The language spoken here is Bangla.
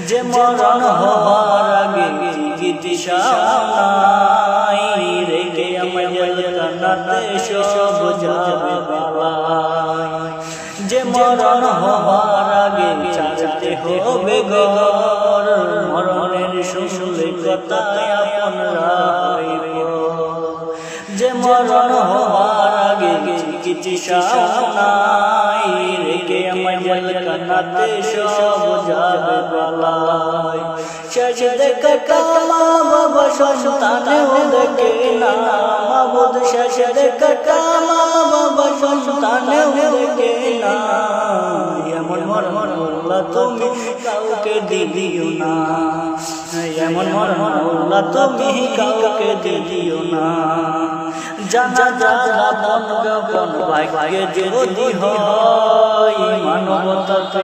যে মরণ হওয়ার আগে চিকিৎসা নাই, রেখে আমাদের কান্নাতে সব যাবে বালাই। যে মরণ হওয়ার আগে ছাড়তে হবে ঘর, মরণের শুনলে কথায় আপনারা হইব। যে মরণ হওয়ার আগে চিকিৎসা নাই, রেখে আমাদের কান্নাতে সব যাবে বালাই। শেষ দেখা মা বাবা সন্তানেও দেখে না, মাবুদ শেষ দেখা মা বাবা সন্তানেও দেখে না। এমন মরণ আল্লাহ তুমি কাউকে দিও না, এমন মরণ আল্লাহ তুমি কাউকে দিও না। জানা জানা ভাগ্যে যদি হয় মানবতা